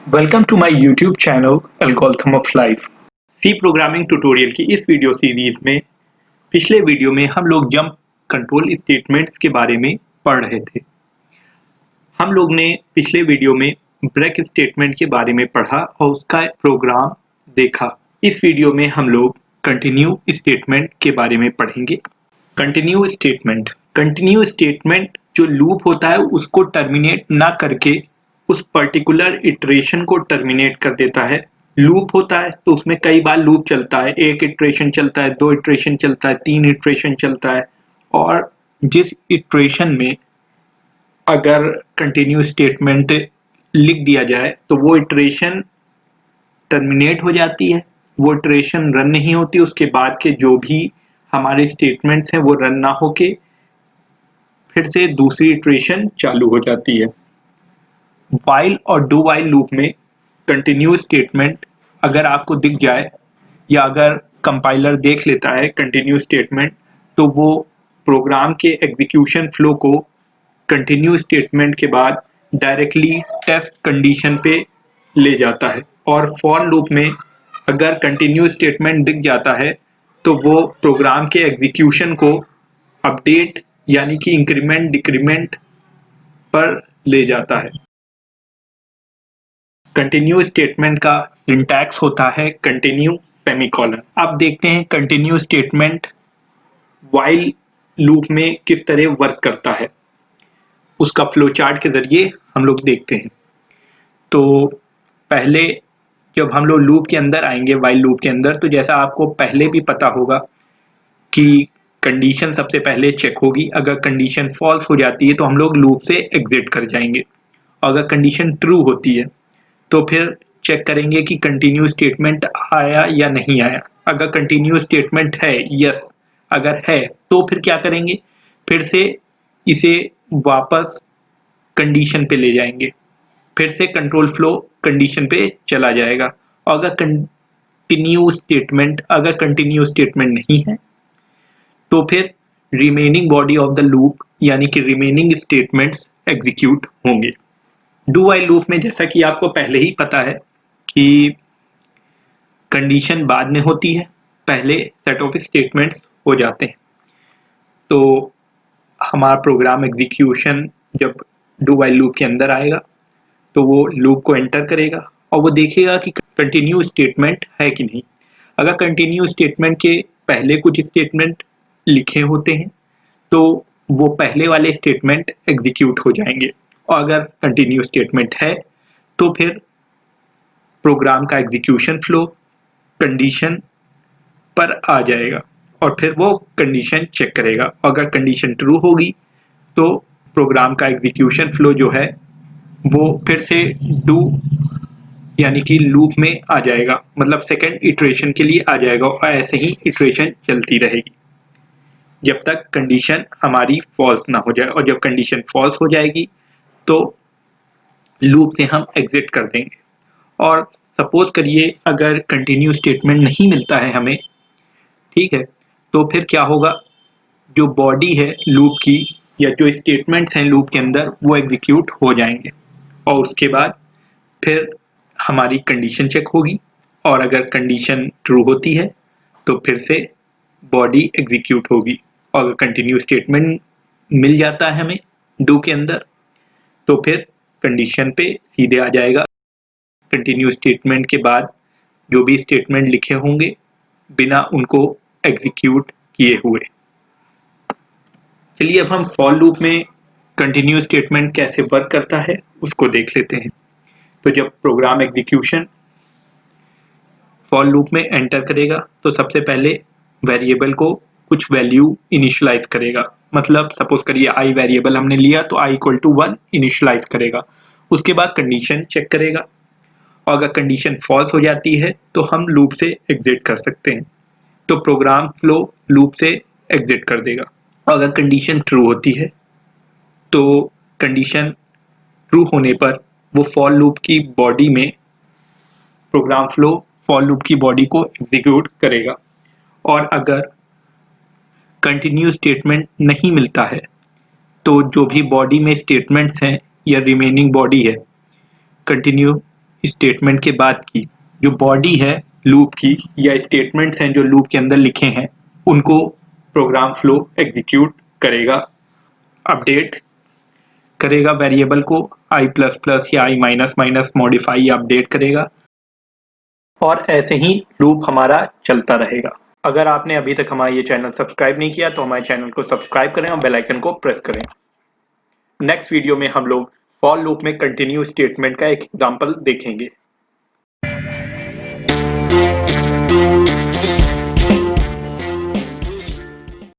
Welcome to my YouTube channel algorithm of life. C programming tutorial की इस video series में पिछले video में हम लोग जंप कंट्रोल स्टेटमेंट्स के बारे में पढ़ रहे थे। हम लोग ने पिछले वीडियो में ब्रेक स्टेटमेंट के बारे में पढ़ा और उसका प्रोग्राम देखा। इस वीडियो में हम लोग कंटिन्यू स्टेटमेंट के बारे में पढ़ेंगे। कंटिन्यू स्टेटमेंट जो लूप होता है उसको टर्मिनेट ना करके उस पर्टिकुलर इटरेशन को टर्मिनेट कर देता है। लूप होता है तो उसमें कई बार लूप चलता है, एक इटरेशन चलता है, दो इटरेशन चलता है, तीन इटरेशन चलता है, और जिस इटरेशन में अगर कंटिन्यू स्टेटमेंट लिख दिया जाए तो वो इटरेशन टर्मिनेट हो जाती है, वो इटरेशन रन नहीं होती। उसके बाद के जो भी हमारे स्टेटमेंट्स हैं वो रन ना होके फिर से दूसरी इटरेशन चालू हो जाती है। वाइल और डू वाइल लूप में कंटिन्यू स्टेटमेंट अगर आपको दिख जाए या अगर कंपाइलर देख लेता है कंटिन्यू स्टेटमेंट तो वो प्रोग्राम के एग्जीक्यूशन फ्लो को कंटिन्यू स्टेटमेंट के बाद डायरेक्टली टेस्ट कंडीशन पे ले जाता है। और फॉर लूप में अगर कंटिन्यू स्टेटमेंट दिख जाता है तो वो प्रोग्राम के एग्जीक्यूशन को अपडेट यानी कि इंक्रीमेंट डिक्रीमेंट पर ले जाता है। कंटिन्यू स्टेटमेंट का सिंटैक्स होता है कंटिन्यू सेमीकोलन। अब देखते हैं कंटिन्यू स्टेटमेंट वाइल लूप में किस तरह वर्क करता है, उसका फ्लो चार्ट के जरिए हम लोग देखते हैं। तो पहले जब हम लोग लूप के अंदर आएंगे वाइल लूप के अंदर, तो जैसा आपको पहले भी पता होगा कि कंडीशन सबसे पहले चेक होगी। अगर कंडीशन फॉल्स हो जाती है तो हम लोग लूप से एग्जिट कर जाएंगे। अगर कंडीशन ट्रू होती है तो फिर चेक करेंगे कि कंटिन्यू स्टेटमेंट आया या नहीं आया। अगर कंटिन्यू स्टेटमेंट है, यस अगर है, तो फिर क्या करेंगे, फिर से इसे वापस कंडीशन पे ले जाएंगे, फिर से कंट्रोल फ्लो कंडीशन पे चला जाएगा। अगर कंटिन्यू स्टेटमेंट नहीं है तो फिर remaining body of the loop यानी कि रिमेनिंग स्टेटमेंट्स एग्जीक्यूट होंगे। डू वाइल लूप में जैसा कि आपको पहले ही पता है कि कंडीशन बाद में होती है, पहले सेट ऑफ स्टेटमेंट्स हो जाते हैं। तो हमारा प्रोग्राम एग्जीक्यूशन जब डू वाइल लूप के अंदर आएगा तो वो लूप को एंटर करेगा और वो देखेगा कि कंटिन्यू स्टेटमेंट है कि नहीं। अगर कंटिन्यू स्टेटमेंट के पहले कुछ स्टेटमेंट लिखे होते हैं तो वो पहले वाले स्टेटमेंट एग्जीक्यूट हो जाएंगे, और अगर कंटिन्यू स्टेटमेंट है तो फिर प्रोग्राम का एग्जीक्यूशन फ्लो कंडीशन पर आ जाएगा और फिर वो कंडीशन चेक करेगा। अगर कंडीशन ट्रू होगी तो प्रोग्राम का एग्जीक्यूशन फ्लो जो है वो फिर से डू यानी कि लूप में आ जाएगा, मतलब सेकेंड इटरेशन के लिए आ जाएगा, और ऐसे ही इटरेशन चलती रहेगी जब तक कंडीशन हमारी फॉल्स ना हो जाए। और जब कंडीशन फॉल्स हो जाएगी तो लूप से हम एग्जिट कर देंगे। और सपोज करिए अगर कंटिन्यू स्टेटमेंट नहीं मिलता है हमें, ठीक है, तो फिर क्या होगा, जो बॉडी है लूप की या जो स्टेटमेंट्स हैं लूप के अंदर वो एग्जीक्यूट हो जाएंगे, और उसके बाद फिर हमारी कंडीशन चेक होगी, और अगर कंडीशन ट्रू होती है तो फिर से बॉडी एग्जीक्यूट होगी। और अगर कंटिन्यू स्टेटमेंट मिल जाता है हमें डू के अंदर तो फिर कंडीशन पे सीधे आ जाएगा। कंटिन्यू स्टेटमेंट के बाद जो भी स्टेटमेंट लिखे होंगे बिना उनको एग्जीक्यूट किए हुए। चलिए अब हम फॉर लूप में कंटिन्यू स्टेटमेंट कैसे वर्क करता है उसको देख लेते हैं। तो जब प्रोग्राम एग्जीक्यूशन फॉर लूप में एंटर करेगा तो सबसे पहले वेरिएबल को कुछ वैल्यू इनिशियलाइज करेगा। मतलब सपोज करिए आई वेरिएबल हमने लिया तो आई इक्वल टू 1 इनिशियलाइज करेगा। उसके बाद कंडीशन चेक करेगा, और अगर कंडीशन फॉल्स हो जाती है तो हम लूप से एग्जिट कर सकते हैं, तो प्रोग्राम फ्लो लूप से एग्जिट कर देगा। अगर कंडीशन ट्रू होती है तो कंडीशन ट्रू होने पर वो फॉर लूप की बॉडी में प्रोग्राम फ्लो फॉर लूप की बॉडी को एग्जीक्यूट करेगा। और अगर कंटिन्यू स्टेटमेंट नहीं मिलता है तो जो भी बॉडी में स्टेटमेंट्स हैं या रिमेनिंग बॉडी है कंटिन्यू स्टेटमेंट के बाद की, जो बॉडी है लूप की या स्टेटमेंट्स हैं जो लूप के अंदर लिखे हैं, उनको प्रोग्राम फ्लो एग्जीक्यूट करेगा, अपडेट करेगा वेरिएबल को i++ या i-, मॉडिफाई या अपडेट करेगा और ऐसे ही लूप हमारा चलता रहेगा। अगर आपने अभी तक हमारा ये चैनल सब्सक्राइब नहीं किया तो हमारे चैनल को सब्सक्राइब करें और बेल आइकन को प्रेस करें। नेक्स्ट वीडियो में हम लोग फॉर लूप में कंटिन्यू स्टेटमेंट का एक एग्जांपल देखेंगे।